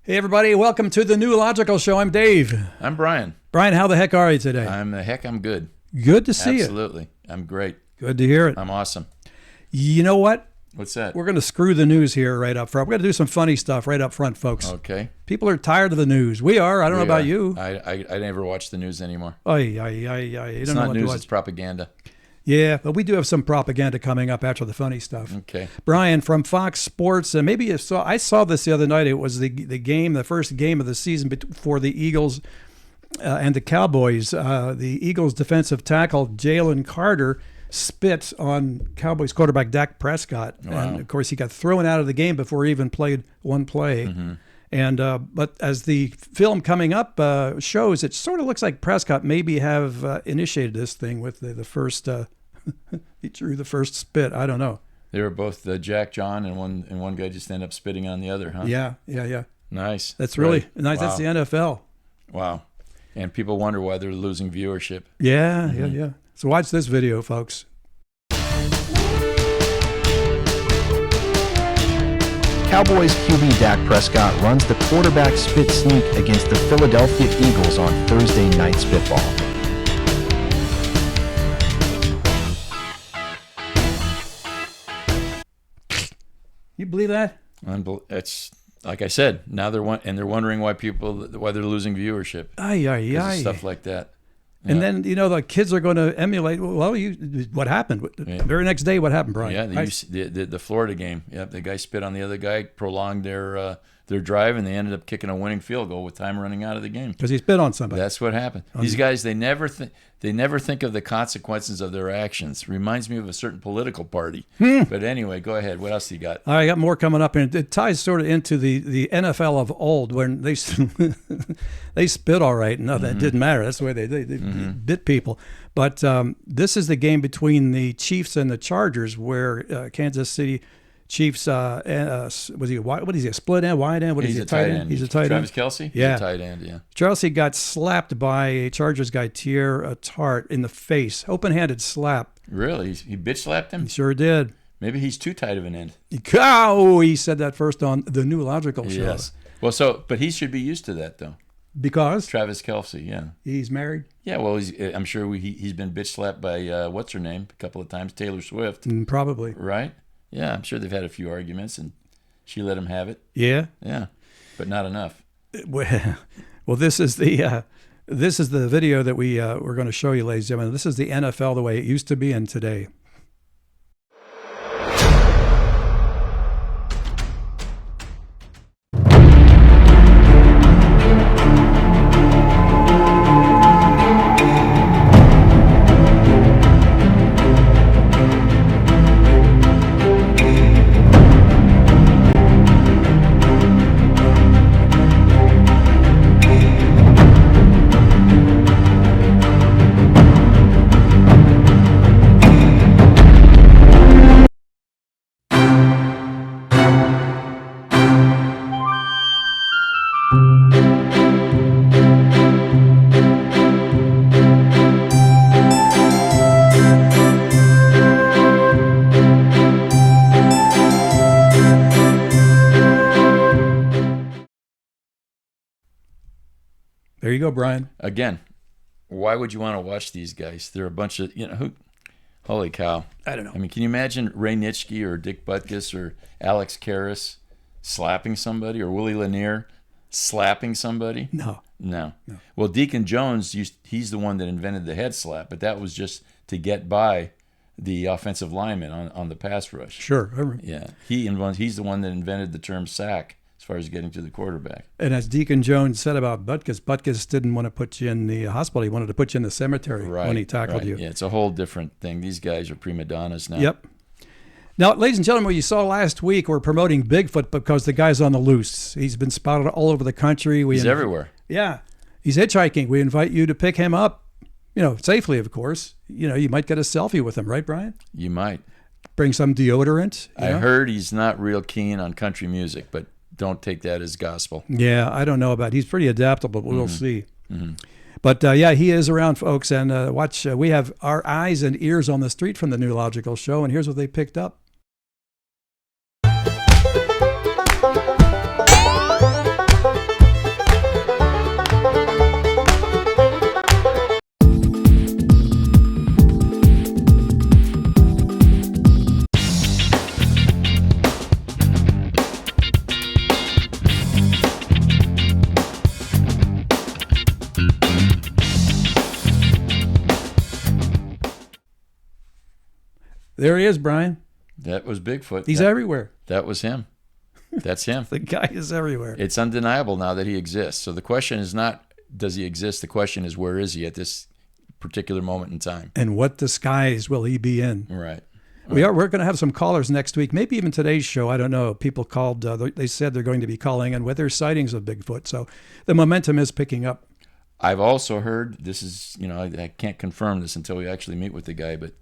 Hey, everybody. Welcome to the New Logical Show. I'm Dave. I'm Brian. Brian, how the heck are you today? I'm good. Good to see you. Absolutely. I'm great. Good to hear it. I'm awesome. You know what? What's that? We're going to screw the news here right up front. We're going to do some funny stuff right up front, folks. Okay. People are tired of the news. We are. I don't know about you. I never watch the news anymore. It's not news, it's propaganda. Yeah, but we do have some propaganda coming up after the funny stuff. Okay. Brian from Fox Sports, maybe you saw. I saw this the other night. It was the first game of the season for the Eagles and the Cowboys. The Eagles defensive tackle Jalen Carter spit on Cowboys quarterback Dak Prescott, and of course he got thrown out of the game before he even played one play. Mm-hmm. And but as the film coming up shows, it sort of looks like Prescott maybe have initiated this thing with the first. He drew the first spit. I don't know. They were both Jack John, and one guy just ended up spitting on the other, huh? Yeah. Nice. That's really nice. Wow. That's the NFL. Wow. And people wonder why they're losing viewership. Yeah. So watch this video, folks. Cowboys QB Dak Prescott runs the quarterback spit sneak against the Philadelphia Eagles on Thursday Night Spitball. You believe that? It's like I said. Now they're wondering why they're losing viewership. Stuff like that. And then, the kids are going to emulate. Well, what happened? The very next day, what happened, Brian? Yeah, the Florida game. Yeah, the guy spit on the other guy, prolonged their drive, and they ended up kicking a winning field goal with time running out of the game. Because he spit on somebody. That's what happened. These guys, they never think of the consequences of their actions. Reminds me of a certain political party. But anyway, go ahead. What else do you got? I got more coming up, and it ties sort of into the NFL of old when they they spit all right. No, that didn't matter. That's the way they bit people. But this is the game between the Chiefs and the Chargers, where Kansas City Chiefs was he a split end, wide end? He's a tight end. He's a tight Travis end. Travis Kelce? Yeah. He's a tight end, yeah. Chelsea got slapped by a Chargers guy, Tier Tart, in the face. Open-handed slap. Really? He bitch slapped him? He sure did. Maybe he's too tight of an end. He said that first on the New Logical Show. Yes. Well, but he should be used to that, though. Because? Travis Kelce, yeah. He's married? Yeah, well, I'm sure he's been bitch slapped by, what's her name, a couple of times, Taylor Swift. Probably. Right? Yeah, I'm sure they've had a few arguments, and she let him have it. Yeah? Yeah, but not enough. Well, this is the video that we're going to show you, ladies and gentlemen. This is the NFL the way it used to be and today. There you go, Brian. Again, why would you want to watch these guys? They're a bunch of, holy cow. I don't know. I mean, can you imagine Ray Nitschke or Dick Butkus or Alex Karras slapping somebody, or Willie Lanier slapping somebody? No. Well, Deacon Jones, he's the one that invented the head slap, but that was just to get by the offensive lineman on the pass rush. Sure. Yeah. He's the one that invented the term sack, as far as getting to the quarterback. And as Deacon Jones said about Butkus didn't want to put you in the hospital. He wanted to put you in the cemetery when he tackled you. Yeah, it's a whole different thing. These guys are prima donnas now. Yep. Now, ladies and gentlemen, what you saw last week, we're promoting Bigfoot because the guy's on the loose. He's been spotted all over the country. He's everywhere. Yeah. He's hitchhiking. We invite you to pick him up, safely, of course. You might get a selfie with him, right, Brian? You might. Bring some deodorant. I heard he's not real keen on country music, but don't take that as gospel. Yeah, I don't know about it. He's pretty adaptable, but we'll see. Mm-hmm. But he is around, folks. And watch, we have our eyes and ears on the street from the New Logical Show, and here's what they picked up. There he is, Brian. That was Bigfoot. He's everywhere. That was him. That's him. The guy is everywhere. It's undeniable now that he exists. So the question is not, does he exist? The question is, where is he at this particular moment in time? And what disguise will he be in? Right. We're going to have some callers next week, maybe even today's show. I don't know. People called. They said they're going to be calling in with their sightings of Bigfoot. So the momentum is picking up. I've also heard, this is, I can't confirm this until we actually meet with the guy, but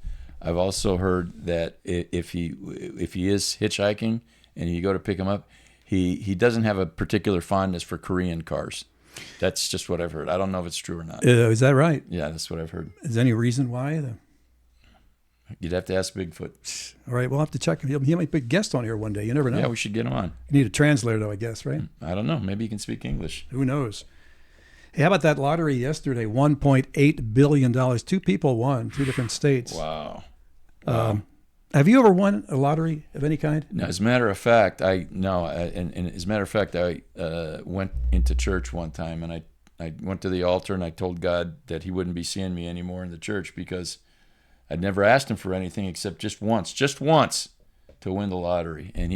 I've also heard that if he is hitchhiking and you go to pick him up, he doesn't have a particular fondness for Korean cars. That's just what I've heard. I don't know if it's true or not. Is that right? Yeah, that's what I've heard. Is there any reason why? You'd have to ask Bigfoot. All right, we'll have to check. He might be a guest on here one day. You never know. Yeah, we should get him on. You need a translator, though, I guess, right? I don't know. Maybe he can speak English. Who knows? Hey, how about that lottery yesterday? $1.8 billion. 2 people won, 2 different states. Wow. Have you ever won a lottery of any kind? No, as a matter of fact, I went into church one time, and I went to the altar, and I told God that he wouldn't be seeing me anymore in the church because I'd never asked him for anything except just once to win the lottery. And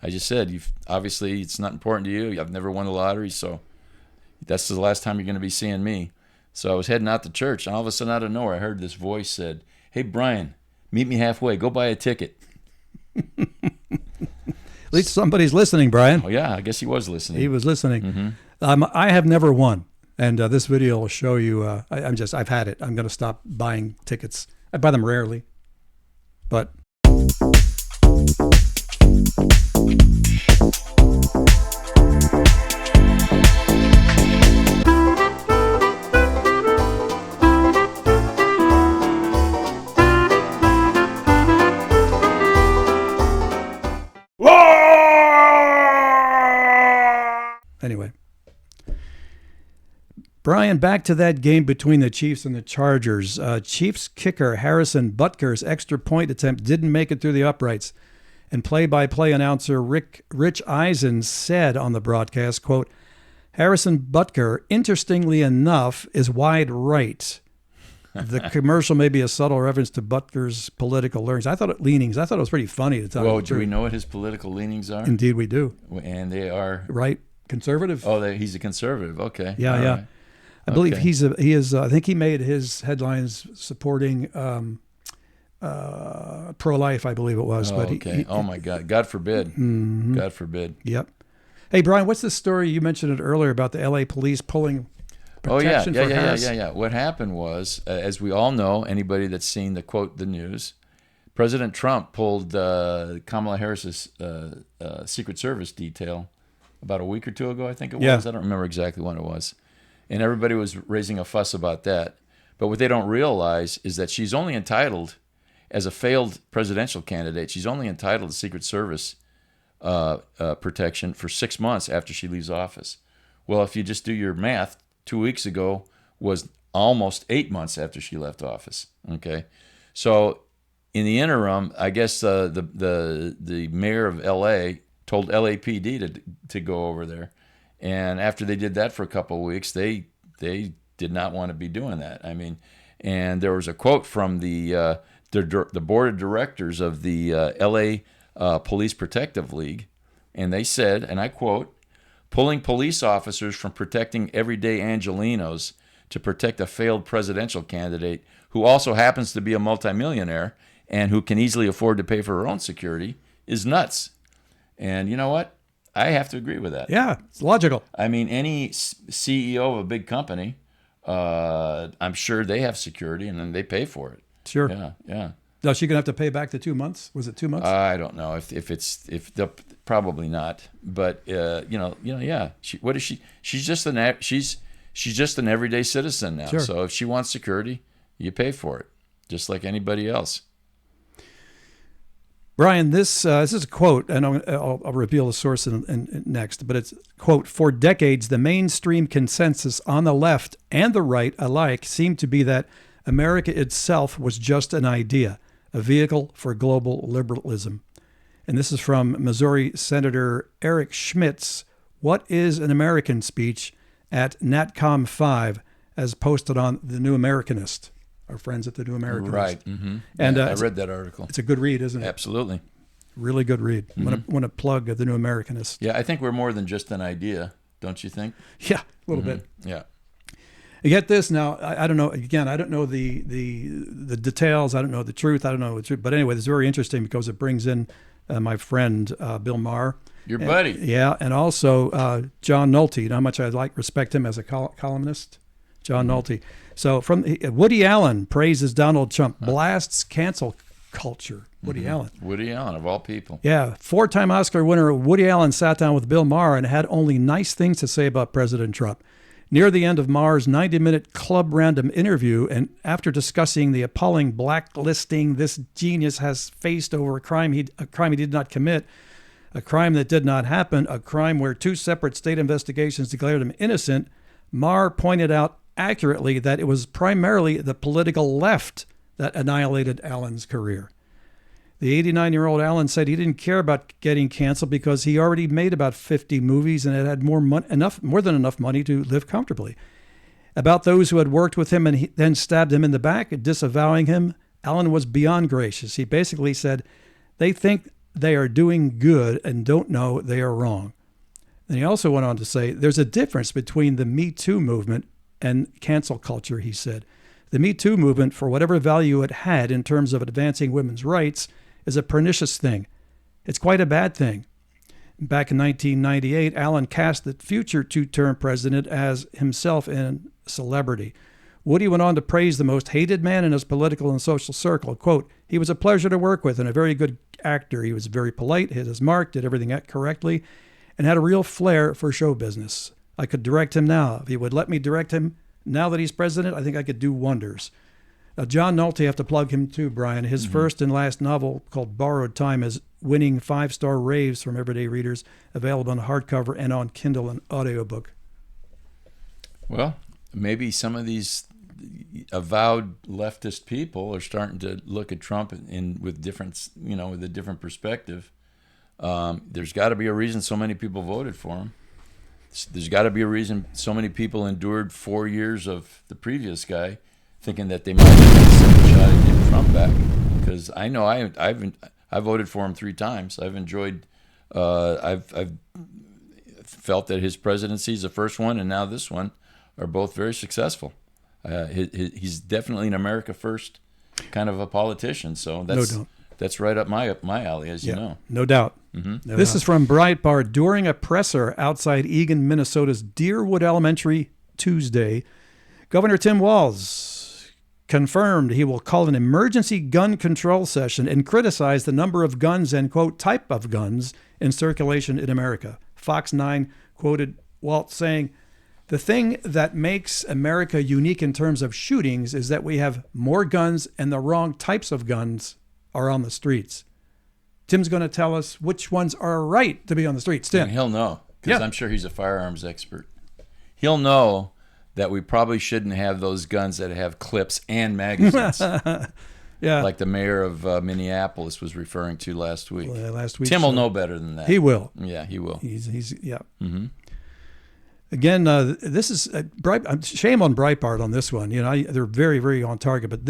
I just said, obviously it's not important to you. I've never won the lottery, so that's the last time you're going to be seeing me. So I was heading out to church, and all of a sudden out of nowhere, I heard this voice said, "Hey, Brian, meet me halfway. Go buy a ticket." At least somebody's listening, Brian. Oh, yeah, I guess he was listening. He was listening. Mm-hmm. I have never won, and this video will show you. I've had it. I'm going to stop buying tickets. I buy them rarely, but. Anyway, Brian, back to that game between the Chiefs and the Chargers. Chiefs kicker Harrison Butker's extra point attempt didn't make it through the uprights. And play-by-play announcer Rich Eisen said on the broadcast, quote, "Harrison Butker, interestingly enough, is wide right." The commercial may be a subtle reference to Butker's political leanings. I thought it was pretty funny to tell you. Well, do we know what his political leanings are? Indeed, we do. And they are right, conservative. Oh, he's a conservative. Okay. Yeah, all yeah. Right. I believe he is. I think he made his headlines supporting pro-life. I believe it was. Oh, but okay. Oh my God. God forbid. Mm-hmm. God forbid. Yep. Hey, Brian, what's the story? You mentioned it earlier about the L.A. police pulling protection for Harris. Yeah. What happened was, as we all know, anybody that's seen the news, President Trump pulled Kamala Harris's Secret Service detail about a week or 2 ago, I think it was. Yeah. I don't remember exactly when it was. And everybody was raising a fuss about that. But what they don't realize is that she's only entitled, as a failed presidential candidate, she's only entitled to Secret Service protection for 6 months after she leaves office. Well, if you just do your math, 2 weeks ago was almost 8 months after she left office. Okay, so in the interim, I guess the mayor of L.A. told LAPD to go over there, and after they did that for a couple of weeks, they did not want to be doing that. I mean, and there was a quote from the board of directors of the L.A. Police Protective League, and they said, and I quote, "Pulling police officers from protecting everyday Angelenos to protect a failed presidential candidate who also happens to be a multimillionaire and who can easily afford to pay for her own security is nuts." And you know what? I have to agree with that. Yeah, it's logical. I mean, any CEO of a big company, I'm sure they have security and then they pay for it. Sure. Yeah. Now, is she going to have to pay back the 2 months? Was it 2 months? I don't know if they'll probably not, but yeah. What is she? She's just an everyday citizen now. Sure. So if she wants security, you pay for it, just like anybody else. Brian, this is a quote, and I'll reveal the source in next, but it's, quote, "For decades, the mainstream consensus on the left and the right alike seemed to be that America itself was just an idea, a vehicle for global liberalism." And this is from Missouri Senator Eric Schmitt's "What is an American" speech at NatCom 5, as posted on The New Americanist. our friends at the New Americanist. Right. Mm-hmm. And I read that article. It's a good read, isn't it? Absolutely. Really good read. Mm-hmm. Want to plug the New Americanist. Yeah, I think we're more than just an idea, don't you think? Yeah, a little bit. Yeah. You get this now. I don't know. Again, I don't know the details. I don't know the truth. I don't know the truth. But anyway, this is very interesting because it brings in my friend Bill Maher. Your buddy. Yeah, and also John Nolte. You know how much I respect him as a columnist? John Nolte. So from Woody Allen praises Donald Trump, blasts cancel culture. Woody Allen. Woody Allen, of all people. Yeah, 4-time Oscar winner Woody Allen sat down with Bill Maher and had only nice things to say about President Trump. Near the end of Maher's 90-minute club random interview, and after discussing the appalling blacklisting this genius has faced over a crime he did not commit, a crime that did not happen, a crime where 2 separate state investigations declared him innocent, Maher pointed out accurately that it was primarily the political left that annihilated Allen's career. The 89-year-old Allen said he didn't care about getting canceled because he already made about 50 movies and had more than enough money to live comfortably. About those who had worked with him and then stabbed him in the back, disavowing him, Allen was beyond gracious. He basically said, they think they are doing good and don't know they are wrong. And he also went on to say, there's a difference between the Me Too movement and cancel culture, he said. The Me Too movement, for whatever value it had in terms of advancing women's rights, is a pernicious thing. It's quite a bad thing. Back in 1998, Allen cast the future 2-term president as himself in Celebrity. Woody went on to praise the most hated man in his political and social circle. Quote, he was a pleasure to work with and a very good actor. He was very polite, hit his mark, did everything correctly, and had a real flair for show business. I could direct him now. If he would let me direct him now that he's president, I think I could do wonders. Now, John Nolte, I have to plug him too, Brian. His first and last novel, called Borrowed Time, is winning 5-star raves from everyday readers, available on hardcover and on Kindle and audiobook. Well, maybe some of these avowed leftist people are starting to look at Trump with a different perspective. There's got to be a reason so many people voted for him. There's got to be a reason so many people endured 4 years of the previous guy, thinking that they might have a second shot at getting Trump back. Because I know I voted for him 3 times. I've enjoyed. I've felt that his presidencies, the first one and now this one, are both very successful. He's definitely an America First kind of a politician. So that's right up my alley, as you know. No doubt. Mm-hmm. This is from Breitbart. During a presser outside Eagan, Minnesota's Deerwood Elementary Tuesday, Governor Tim Walz confirmed he will call an emergency gun control session and criticize the number of guns and, quote, type of guns in circulation in America. Fox 9 quoted Walz saying, the thing that makes America unique in terms of shootings is that we have more guns and the wrong types of guns are on the streets. Tim's going to tell us which ones are right to be on the streets. Tim. And he'll know, because I'm sure he's a firearms expert. He'll know that we probably shouldn't have those guns that have clips and magazines. Like the mayor of Minneapolis was referring to last week. Tim will know better than that. He will. Yeah, he will. He's yeah. Mm-hmm. Again, this is shame on Breitbart on this one. They're very, very on target. But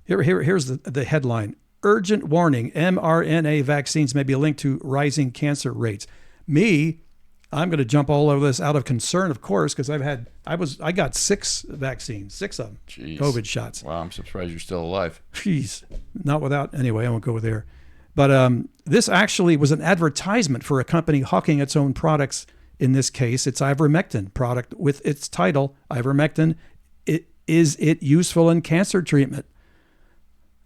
here's the headline: urgent warning: mRNA vaccines may be linked to rising cancer rates. I'm going to jump all over this out of concern, of course, because I got 6 vaccines, 6 of them, Jeez. COVID shots. Wow, I'm surprised you're still alive. Jeez, not without. Anyway, I won't go there. But this actually was an advertisement for a company hawking its own products. In this case, it's ivermectin product with its title, Ivermectin. Is it useful in cancer treatment?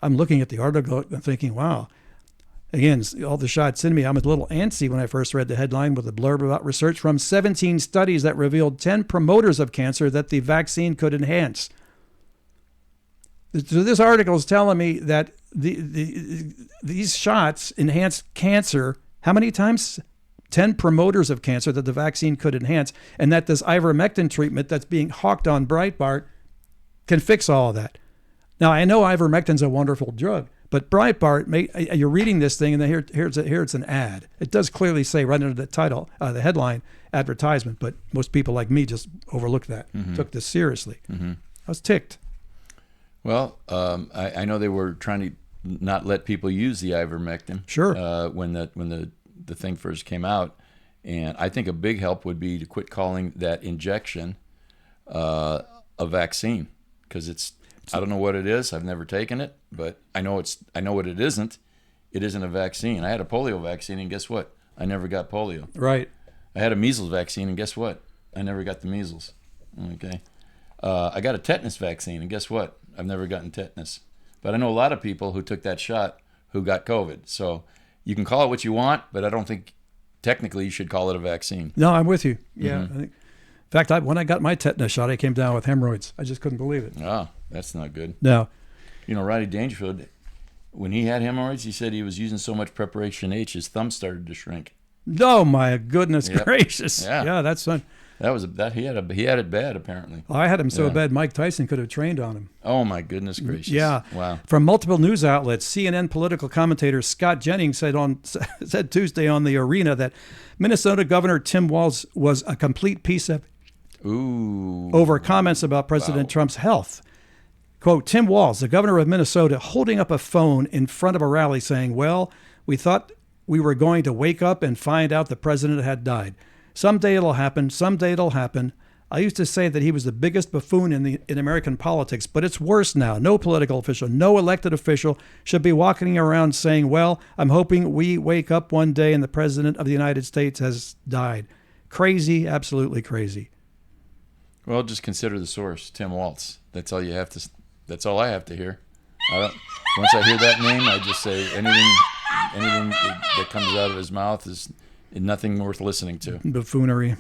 I'm looking at the article and thinking, wow. Again, all the shots in me. I'm a little antsy when I first read the headline with a blurb about research from 17 studies that revealed 10 promoters of cancer that the vaccine could enhance. So this article is telling me that these shots enhance cancer how many times? 10 promoters of cancer that the vaccine could enhance, and that this ivermectin treatment that's being hawked on Breitbart can fix all of that. Now, I know ivermectin's a wonderful drug, but Breitbart, you're reading this thing, and here it's an ad. It does clearly say right under the title, the headline, advertisement, but most people like me just overlooked that, took this seriously. I was ticked. Well, I know they were trying to not let people use the ivermectin. Sure. When the thing first came out, and I think a big help would be to quit calling that injection a vaccine, because I don't know what it is. I've never taken it, but I know what it isn't. It isn't a vaccine. I had a polio vaccine, and guess what? I never got polio. Right. I had a measles vaccine, and guess what? I never got the measles. Okay. I got a tetanus vaccine, and guess what? I've never gotten tetanus. But I know a lot of people who took that shot who got COVID. So you can call it what you want, but I don't think technically you should call it a vaccine. No, I'm with you. Yeah. Mm-hmm. I think, in fact, when I got my tetanus shot, I came down with hemorrhoids. I just couldn't believe it. Oh, that's not good. No. You know, Rodney Dangerfield, when he had hemorrhoids, he said he was using so much Preparation H, his thumb started to shrink. Oh my goodness Yep. gracious! Yeah. That's fun. He had it bad apparently. I had him so Yeah. bad Mike Tyson could have trained on him. Oh my goodness gracious! Yeah. Wow. From multiple news outlets, CNN political commentator Scott Jennings said Tuesday on The Arena that Minnesota Governor Tim Walz was a complete piece of Ooh. over comments about President Trump's health. Quote, Tim Walz, the governor of Minnesota, holding up a phone in front of a rally saying, well, we thought we were going to wake up and find out the president had died. Someday it'll happen. Someday it'll happen. I used to say that he was the biggest buffoon in American politics, but it's worse now. No political official, no elected official should be walking around saying, well, I'm hoping we wake up one day and the president of the United States has died. Crazy, absolutely crazy. Well, just consider the source, Tim Walz. That's all you have to. That's all I have to hear. Once I hear that name, I just say anything that comes out of his mouth is nothing worth listening to. Buffoonery.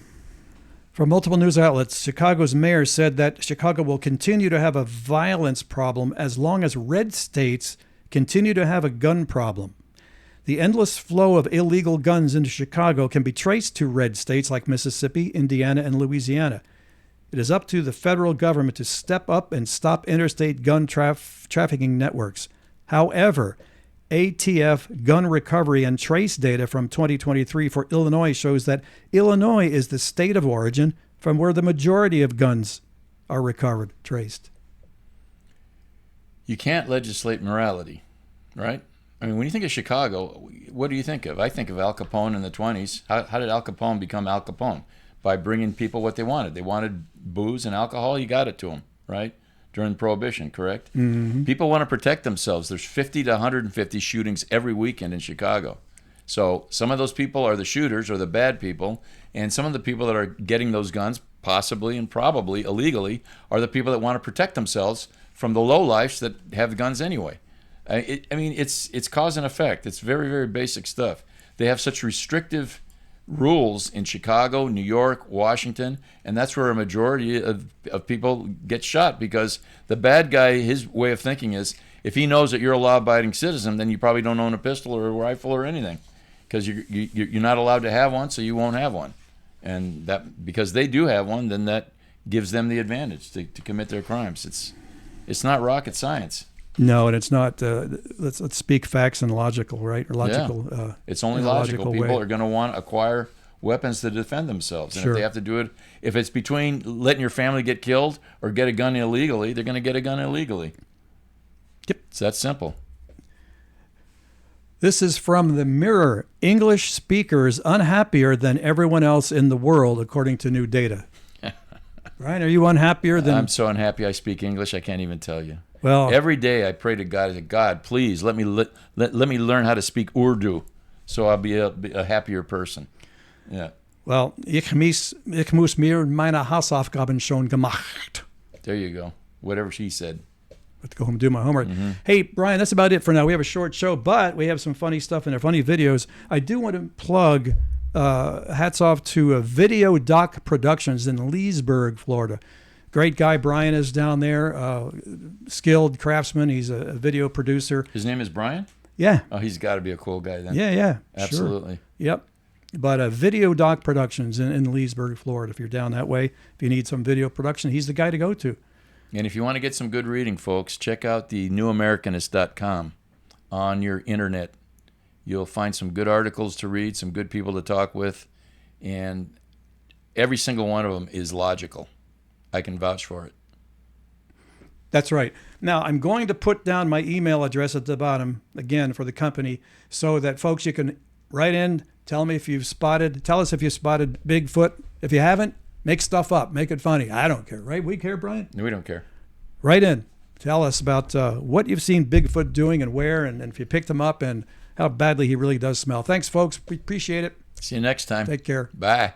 From multiple news outlets, Chicago's mayor said that Chicago will continue to have a violence problem as long as red states continue to have a gun problem. The endless flow of illegal guns into Chicago can be traced to red states like Mississippi, Indiana, and Louisiana. It is up to the federal government to step up and stop interstate gun trafficking networks. However, ATF gun recovery and trace data from 2023 for Illinois shows that Illinois is the state of origin from where the majority of guns are recovered, traced. You can't legislate morality, right? I mean, when you think of Chicago, what do you think of? I think of Al Capone in the 20s. How did Al Capone become Al Capone? By bringing people what they wanted. They wanted booze and alcohol, you got it to them, right? During Prohibition, correct? Mm-hmm. People want to protect themselves. There's 50 to 150 shootings every weekend in Chicago. So some of those people are the shooters or the bad people, and some of the people that are getting those guns, possibly and probably illegally, are the people that want to protect themselves from the lowlifes that have guns anyway. I mean, it's cause and effect. It's very, very basic stuff. They have such restrictive rules in Chicago, New York, Washington, and that's where a majority of people get shot, because the bad guy, his way of thinking is, if he knows that you're a law-abiding citizen, then you probably don't own a pistol or a rifle or anything, because you're not allowed to have one, so you won't have one. And that, because they do have one, then that gives them the advantage to commit their crimes. It's not rocket science. No, and it's not. Let's speak facts and logical, right? Or logical. Yeah. It's only in a logical. People way. are going to want to acquire weapons to defend themselves. And Sure. if they have to do it, if it's between letting your family get killed or get a gun illegally, they're going to get a gun illegally. Yep. It's that simple. This is from the Mirror. English speakers unhappier than everyone else in the world, according to new data. Right? Are you unhappier than? I'm so unhappy I speak English, I can't even tell you. Well, Every day I pray to God, I say, God, please let me learn how to speak Urdu, so I'll be a happier person. Yeah. well, ich muss mir meine Hausaufgaben schon gemacht. There you go. Whatever she said. I have to go home and do my homework. Mm-hmm. Hey, Brian, that's about it for now. We have a short show, but we have some funny stuff in there, funny videos. I do want to plug, hats off to Video Doc Productions in Leesburg, Florida. Great guy Brian is down there, skilled craftsman. He's a video producer. His name is Brian? Yeah. Oh, he's got to be a cool guy then. Yeah. Absolutely. Sure. Yep. But Video Doc Productions in Leesburg, Florida. If you're down that way, if you need some video production, he's the guy to go to. And if you want to get some good reading, folks, check out the newamericanist.com on your internet. You'll find some good articles to read, some good people to talk with, and every single one of them is logical. I can vouch for it. That's right. Now, I'm going to put down my email address at the bottom, again, for the company, so that folks, you can write in, tell us if you've spotted Bigfoot. If you haven't, make stuff up, make it funny. I don't care, right? We care, Brian? No, we don't care. Write in. Tell us about what you've seen Bigfoot doing and where, and if you picked him up and how badly he really does smell. Thanks, folks. We appreciate it. See you next time. Take care. Bye.